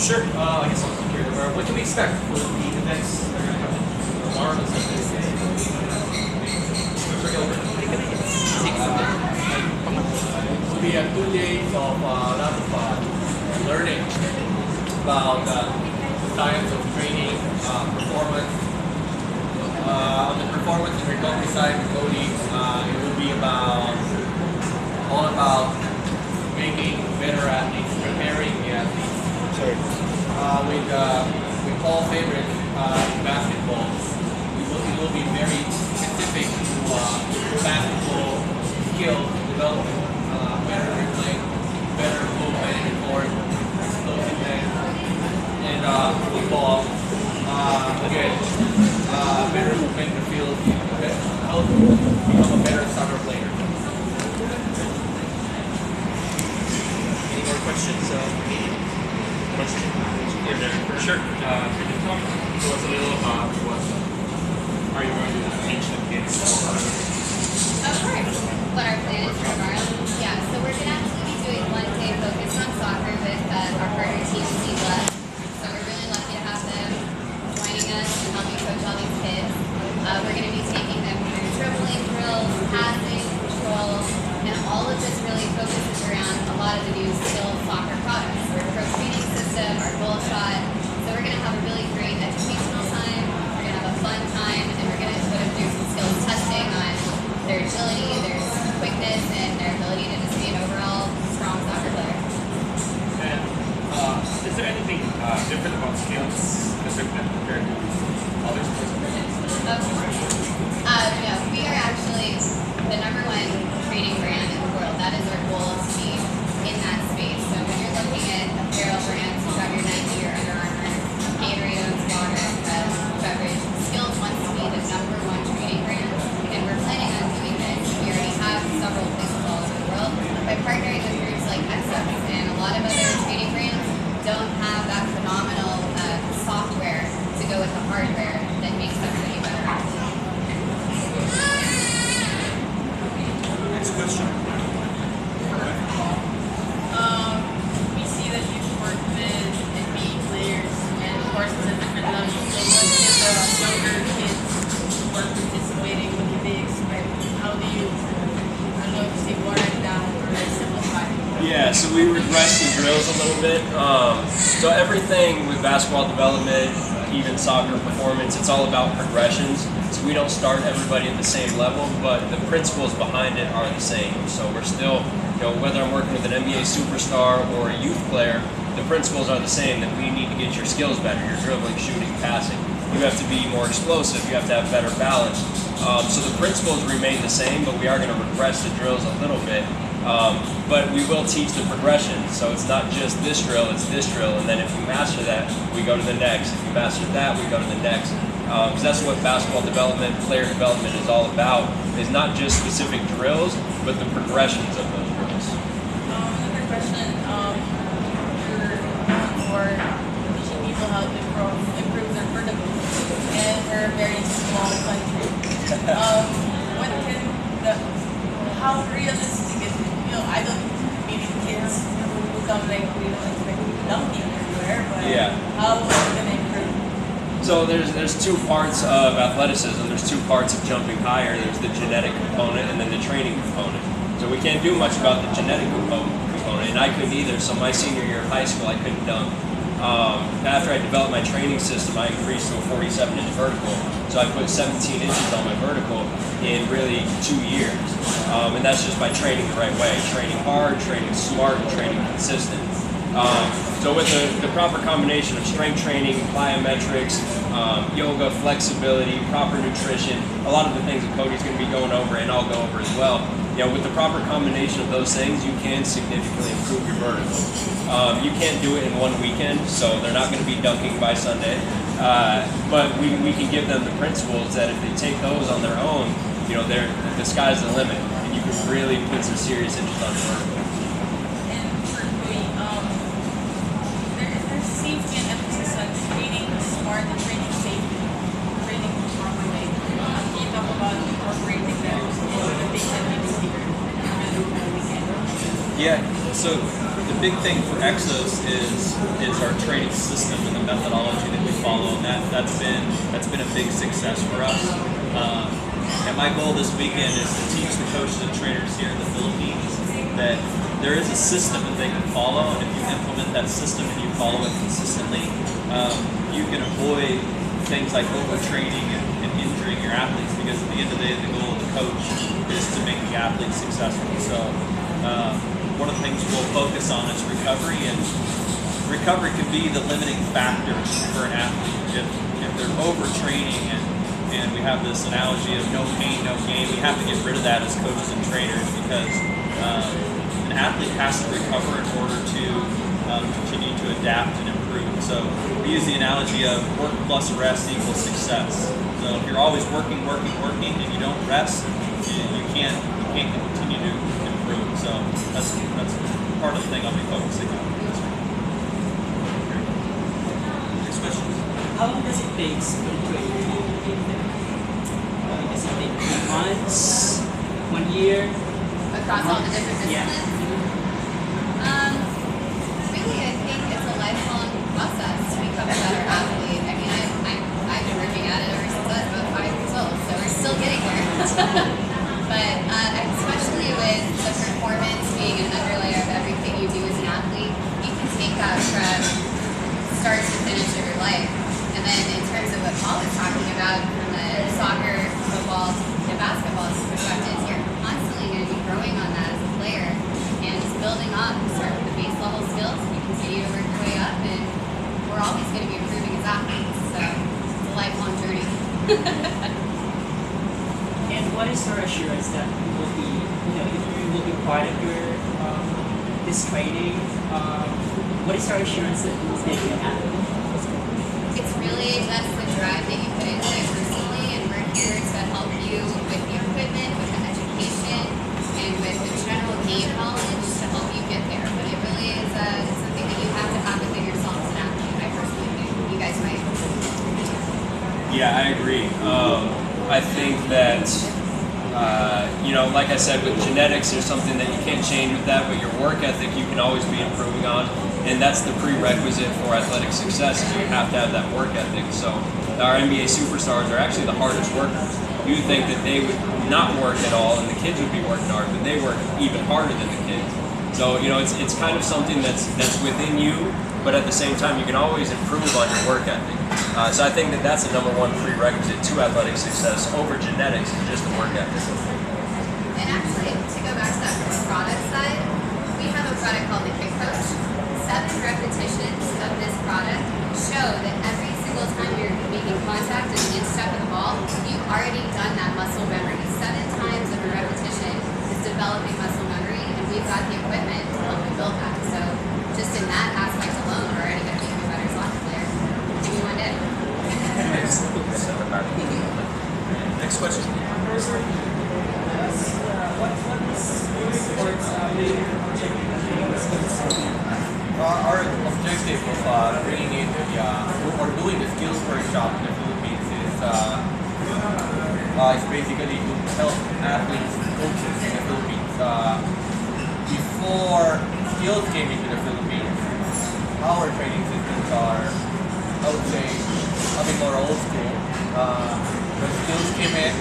Sure. I guess I'll keep here. What can we expect for the events that are going to come in tomorrow and Sunday? It will be 2 days of a lot of learning about the science of training, performance. On the performance and recovery side of Cody, it will be all about making better athletes, preparing the athletes. Sorry. With Paul's favorite basketball, it will be very specific to basketball skill development, better dribbling, better movement in the court, explosiveness, and football, again, better movement in the field, help become a better soccer player. Any more questions? Sure. Could you talk to us a little about what are you going to teach the kids? Of course. What our plan is for tomorrow? Yeah, so we're going to actually be doing one day focused on soccer with our partner team, SKLZ. So we're really lucky to have them joining us and helping coach all these kids. We're going to be taking them through dribbling drills, passing, control, and all of this really focuses around a lot of the new skill soccer products. Our pro training system, our goal shot. So we're going to have a really great educational time, we're going to have a fun time, and we're going to put them through some skills testing on their agility, their quickness, and their ability to just be an overall strong soccer player. And is there anything different about skills compared to other sports? Of course. No, we are actually the #1 training brand in the world. That is our goal to be in that space. So when you're looking at apparel brands, you've got your Nike, your Under Armour, Gatorade, Water, Beverage. Skills wants to be the #1 training brand, and we're planning on doing this. We already have several places all over the world by partnering with groups like XF, and a lot of other training brands don't have that phenomenal software to go with the hardware that makes everybody better. Next question. We see that you've worked with NBA players, and of course it's a different level. So what can the younger kids who are participating, what can they expect? How do you, I don't know if you say water it down or simplify it? Yeah, so we regress the drills a little bit. So everything with basketball development, even soccer performance, it's all about progressions. So we don't start everybody at the same level, but the principles behind it are the same. So we're still, whether I'm working with an NBA superstar or a youth player, the principles are the same, that we need to get your skills better, your dribbling, shooting, passing. You have to be more explosive, you have to have better balance. So the principles remain the same, but we are going to regress the drills a little bit. But we will teach the progression, so it's not just this drill, it's this drill, and then if you master that, we go to the next. If you master that, we go to the next. Because that's what basketball development, player development is all about, is not just specific drills, but the progressions of those drills. Another question, you're for teaching people how to improve their vertical, and we're a very small country. How realistic is it? I don't mean kids who come like we don't expect to be dunking everywhere, but Yeah. how are we going to improve? So there's two parts of athleticism. There's two parts of jumping higher. There's the genetic component and then the training component. So we can't do much about the genetic component, and I couldn't either. So my senior year of high school, I couldn't dunk. After I developed my training system, I increased to a 47-inch vertical. So I put 17 inches on my vertical in really 2 years. And that's just by training the right way. Training hard, training smart, and training consistent. So with the proper combination of strength training, plyometrics, yoga, flexibility, proper nutrition, a lot of the things that Cody's going to be going over and I'll go over as well. With the proper combination of those things, you can significantly improve your vertical. You can't do it in one weekend, so they're not going to be dunking by Sunday. But we can give them the principles that if they take those on their own, the sky's the limit, and you can really put some serious inches on your vertical. And for Cody, there's safety and emphasis on training smart and training safe, training the proper way. Can you talk about incorporating that into the things that we do here? Yeah, so the big thing for Exos is our training system and the methodology that we follow, and that's been a big success for us. And my goal this weekend is to teach the coaches and trainers here in the Philippines that there is a system that they can follow, and if you implement that system and you follow it consistently, you can avoid things like overtraining and injuring your athletes, because at the end of the day, the goal of the coach is to make the athlete successful. So one of the things we'll focus on is recovery, and recovery can be the limiting factor for an athlete. If they're overtraining and we have this analogy of no pain, no gain, we have to get rid of that as coaches and trainers, because an athlete has to recover in order to continue to adapt and improve. So we use the analogy of work plus rest equals success. So if you're always working, and you don't rest, you can't continue to improve. So that's part of the thing I'll be focusing on. Next question. How long does it take to train to get there? Does it take 3 months, 1 year? Across all the different disciplines? Really, I think it's a lifelong process to become a better athlete. I mean, I've been working at it ever since I was about 5 years old, so we're still getting there. But especially with the performance being an underlayer of everything you do as an athlete, you can take that from start to finish of your life. And then in terms of what Paul was talking about, from the soccer, football, and basketball perspective, you're constantly going to be growing on that as a player and just building up. Start with the base level skills, and you continue to work your way up, and we're always going to be improving as athletes. So it's a lifelong journey. And what is your assurance that you will be, you will be part of your this training? What is your assurance that you will make it happen? It's really just the drive that you put into it personally, and we're here to help you with the equipment, with the education, and with the general game knowledge to help you get there. But it really is it's something that you have to have within yourself as an athlete. I personally think. You guys might. Yeah, I agree. I think that, like I said, with genetics, there's something that you can't change with that, but your work ethic you can always be improving on. And that's the prerequisite for athletic success, is you have to have that work ethic. So our NBA superstars are actually the hardest workers. You would think that they would not work at all and the kids would be working hard, but they work even harder than the kids. So, it's kind of something that's within you, but at the same time, you can always improve on your work ethic. So I think that's the number one prerequisite to athletic success over genetics, is just the work ethic. And actually, to go back to that from the product side, we have a product called the Kick Coach. 7 repetitions of this product show that every single time you're making contact and in step with the ball, you've already done that muscle memory. 7 times of a repetition is developing muscle memory, and we've got the equipment to help you build that. So just in that aspect alone, we're already going to make you a better soccer player. Maybe one day. Next question. Our objective of bringing in or doing the skills workshop in the Philippines is basically to help athletes, coaches in the Philippines. Before skills came into the Philippines, our training systems are, I would say, a bit more old school. The skills came in,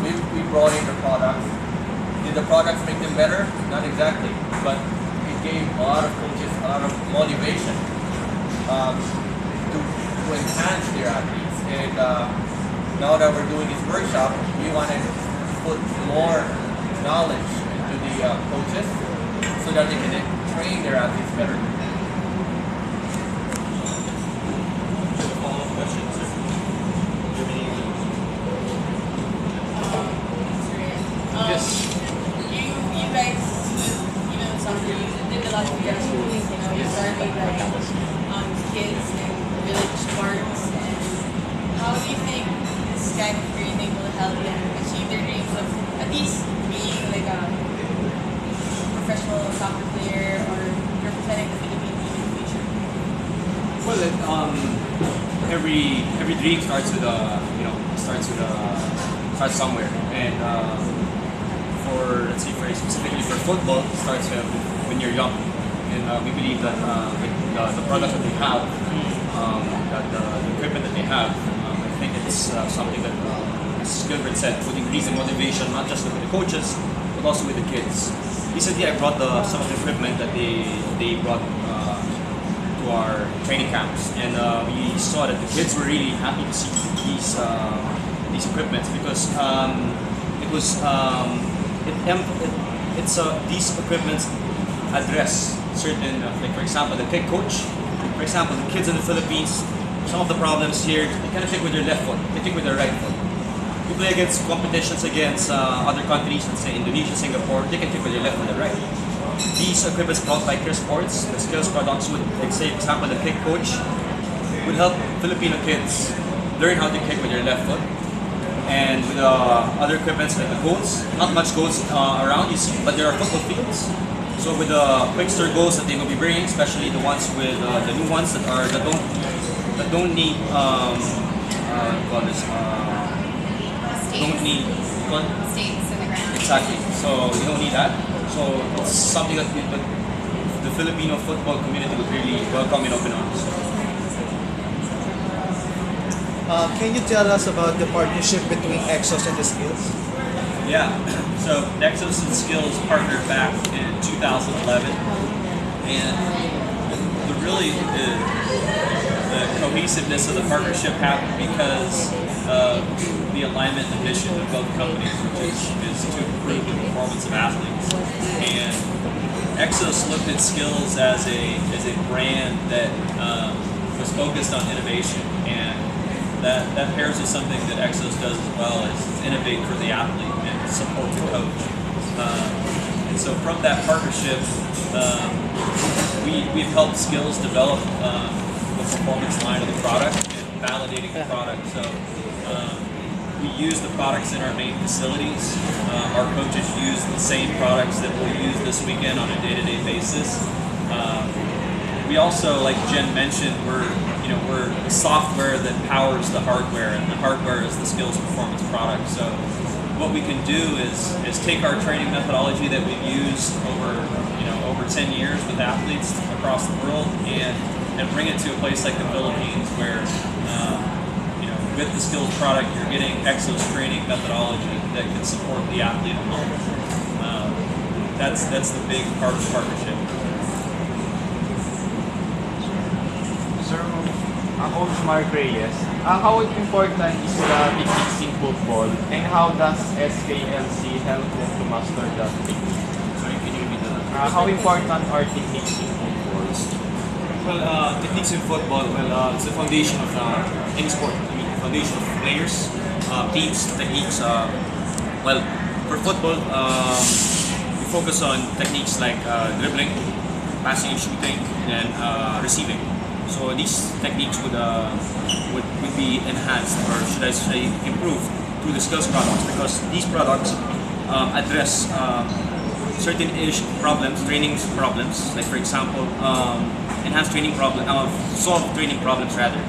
we brought in the products. Did the products make them better? Not exactly, but it gave a lot of coaches a lot of motivation to enhance their athletes. And now that we're doing this workshop, we want to put more knowledge into the coaches so that they can train their athletes better. Follow-up questions? Yes. You guys, soccer, you did a lot of your schooling, you started kids in village parks, and how do you think this kind of training will help them achieve their dreams of at least being like a professional soccer player or representing the Philippines in the future? Well, every dream starts with starts somewhere, and specifically for football, it starts when you're young, and we believe that with the product that they have, that the equipment that they have, I think it's something that, as Gilbert said, would increase the motivation not just with the coaches, but also with the kids. Recently, I brought some of the equipment that they brought to our training camps, and we saw that the kids were really happy to see these equipments because these equipments address certain, like for example, the kick coach. For example, the kids in the Philippines, some of the problems here, they kind of kick with their left foot, they kick with their right foot. You play against competitions against other countries, let's say Indonesia, Singapore, they can kick with their left and their right. These equipments brought by Chris Sports, the skills products would, like say, for example, the kick coach would help Filipino kids learn how to kick with their left foot. And with other equipments like the goals, not much goals around you see, but there are football fields. So with the quickster goals that they will be bringing, especially the ones with the new ones that don't need States in the ground. exactly. So you don't need that. So it's something that the Filipino football community would really welcome in open arms. Can you tell us about the partnership between Exos and the Skills? Yeah, so Nexus and Skills partnered back in 2011, and the cohesiveness of the partnership happened because of the alignment and mission of both companies, which is to improve the performance of athletes. And Exos looked at Skills as a brand that was focused on innovation, and that pairs with something that Exos does as well, is innovate for the athlete and support the coach. And so from that partnership, we've helped Skills develop the performance line of the product and validating the product. So we use the products in our main facilities. Our coaches use the same products that we'll use this weekend on a day-to-day basis. We also, like Jen mentioned, we're the software that powers the hardware, and the hardware is the Skills performance product. So what we can do is take our training methodology that we've used over 10 years with athletes across the world and bring it to a place like the Philippines where with the Skills product you're getting Exos training methodology that can support the athlete at home. That's the big part of the partnership. Sir, Coach Mark Reyes, how important is the techniques in football, and how does SKLZ help them to master the technique? Sorry, can you repeat that? How important are techniques in football? Well, techniques in football, it's the foundation of any sport. I mean, the foundation of players, teams, techniques. For football, we focus on techniques like dribbling, passing and shooting, and receiving. So these techniques would be enhanced, or should I say improved, through the Skills products, because these products address certain problems, training problems, like for example, enhance training problem, solve training problems rather,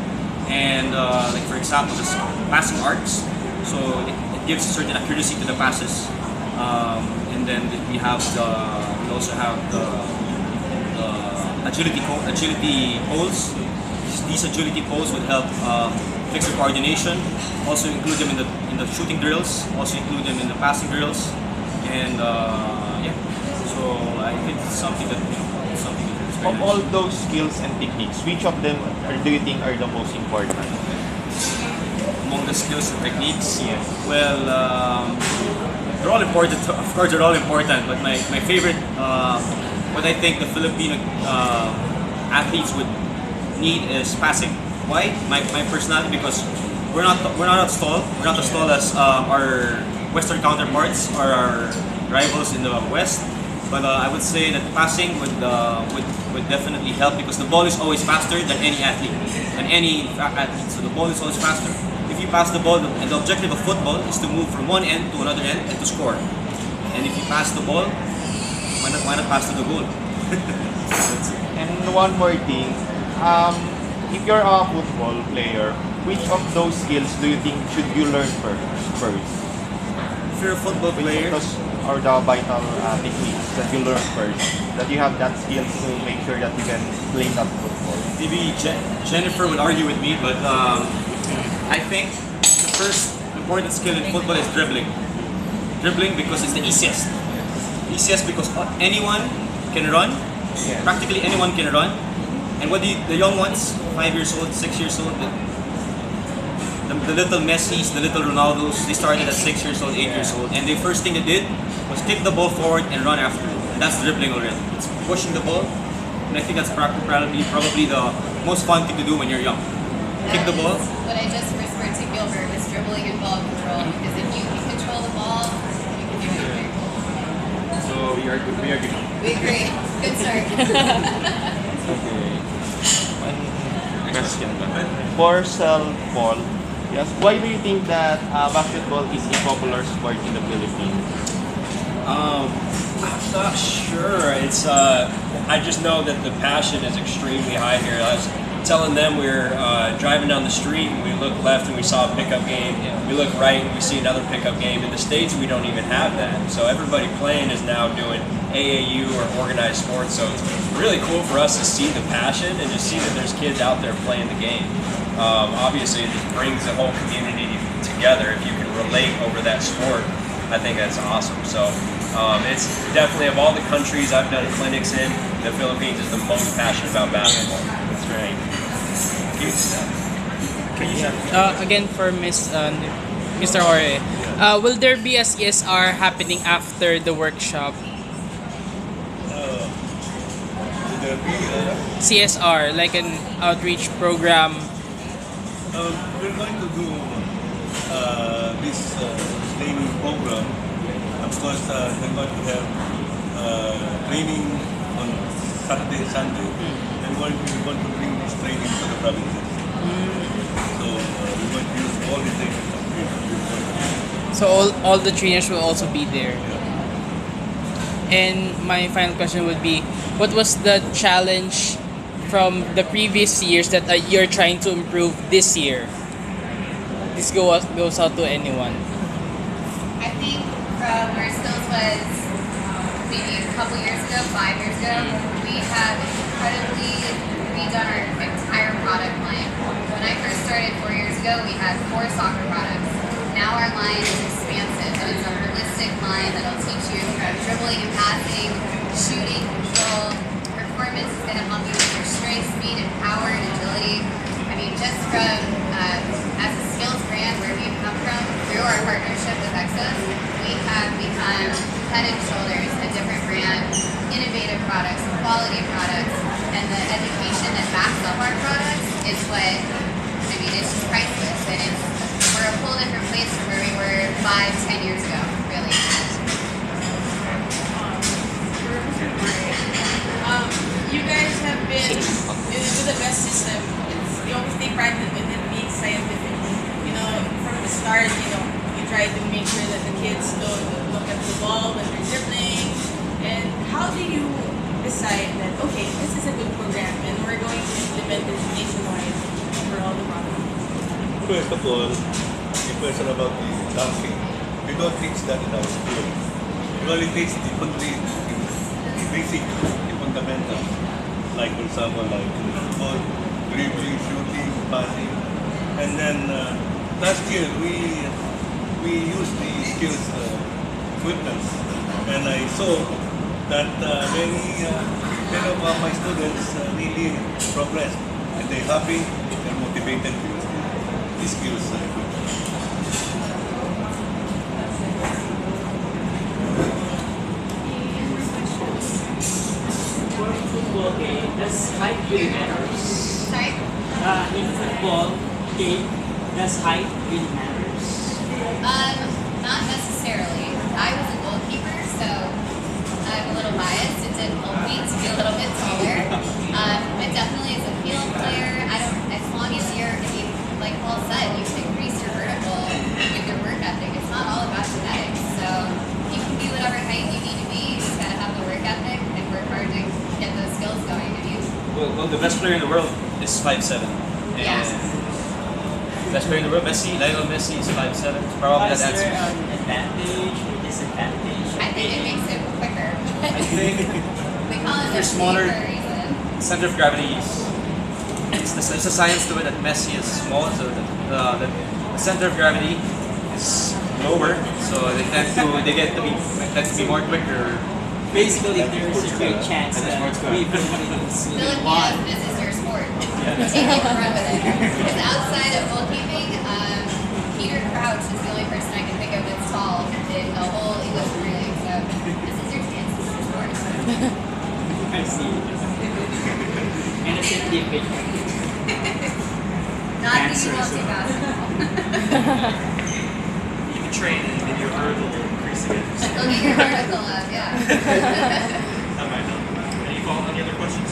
and like for example, this passing arcs. So it gives certain accuracy to the passes, and then we also have the agility poles. These agility poles would help fix the coordination. Also include them in the shooting drills. Also include them in the passing drills. And so I think it's something that Of all those skills and techniques, which of them do you think are the most important? among the skills and techniques. Yes. Well, they're all important. Of course, they're all important. But my favorite, what I think the Filipino athletes would need is passing. Why? My personality, because we're not as tall. We're not as tall as our Western counterparts or our rivals in the West. But I would say that passing would definitely help, because the ball is always faster than any athlete. So the ball is always faster. If you pass the ball, and the objective of football is to move from one end to another end and to score. And if you pass the ball, why not pass to the goal? That's it. And one more thing, if you're a football player, which of those skills do you think should you learn first? If you're a football player, Because or the vital techniques that you learn first, that you have that skills to make sure that you can play that football? Maybe Jennifer would argue with me, but I think the first important skill in football is dribbling. Dribbling because it's the easiest. Easiest because anyone can run. Yeah. Practically anyone can run. And the young ones, 5 years old, 6 years old, the little Messis, the little Ronaldos, they started at 6 years old, 8 years old, and the first thing they did was kick the ball forward and run after it. And that's dribbling already. It's pushing the ball, and I think that's probably the most fun thing to do when you're young. Kick the ball. What I just whispered to Gilbert was dribbling and ball control. Because if you can control the ball, you can do anything. So we are good. We agree. Good start. Okay. One question. For Sel Paul, yes, why do you think that basketball is a popular sport in the Philippines? I'm not sure. It's I just know that the passion is extremely high here. I was telling them we were driving down the street and we look left and we saw a pickup game. We look right and we see another pickup game. In the States, we don't even have that. So everybody playing is now doing AAU or organized sports. So it's really cool for us to see the passion and to see that there's kids out there playing the game. Obviously, it just brings the whole community together. If you can relate over that sport, I think that's awesome. So it's definitely, of all the countries I've done clinics in, the Philippines is the most passionate about basketball. That's right. Again for Mr. Jorge, will there be a CSR happening after the workshop? There be CSR, like an outreach program. we're going to do this training program. Of course, they're going to have training on Saturday and Sunday. And we're going to bring this training to the provinces. So we're going to use all the trainers. So all the trainers will also be there. And my final question would be, what was the challenge from the previous years that you're trying to improve this year? This goes out to anyone. I think from where Skills was maybe a couple years ago, 5 years ago, we have incredibly redone our entire product line. When I first started 4 years ago, we had 4 soccer products. Now our line is expansive, and it's a holistic line that'll teach you from dribbling and passing, shooting, control. Performance is going to help you with your strength, speed, and power and agility. I mean, just from as a skills brand where we've come from, through our partnership with Exos, we have become head and shoulders a different brand, innovative products, quality products, and the education that backs up our products is what, I mean, it's just priceless. And we're a whole different place from where we were 5-10 years ago, really. You guys have been with the best system. You always take pride with it being scientific. You know, from the start, you try to make sure that the kids don't look at the ball when they're dribbling. And how do you decide that, okay, this is a good program and we're going to implement this nationwide for all the products? First of all, the question about the dunking, we don't teach that in our school. We only teach the basic, the fundamentals. Like for example, like football, dribbling, shooting, passing. And then last year we used the skills equipment, and I saw that many of my students really progressed, and they're happy and motivated to use the skills equipment. For football game, does height really matters? Sorry? In football game, does height really matters? Not necessarily. I was a goalkeeper, so I'm a little biased. It did help me to be a little bit taller. But definitely as a field player, as long as like Paul said, you can increase your vertical with your work ethic. It's not all about genetics. So you can be whatever height you need to be. You just gotta have the work ethic and work hard to get those skills going. I mean, Well, the best player in the world is 5'7". yeah. Best player in the world, Lionel Messi is 5'7". Probably Is that's there an advantage with this disadvantage? I think it makes it quicker. I think We call it If you're the smaller- for a reason. center of gravity is there's a science to it that Messi is small, so the center of gravity is lower, so they tend to be more quicker. Basically, there's a great chance And that it's more we put one of those Philippines, this is your sport. Take it and run with it. Because outside of goalkeeping, Peter Crouch is the only person I can think of that's tall in the whole English Premier League. So this is your chance. This is your sport. I see. And it's simply a big Not Answer, being able so- to basketball. You can train and your hurdle will increase again. Look at your article up, yeah. That might help. Any other questions?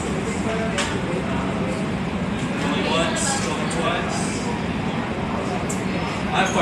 Going once, going twice. I have questions.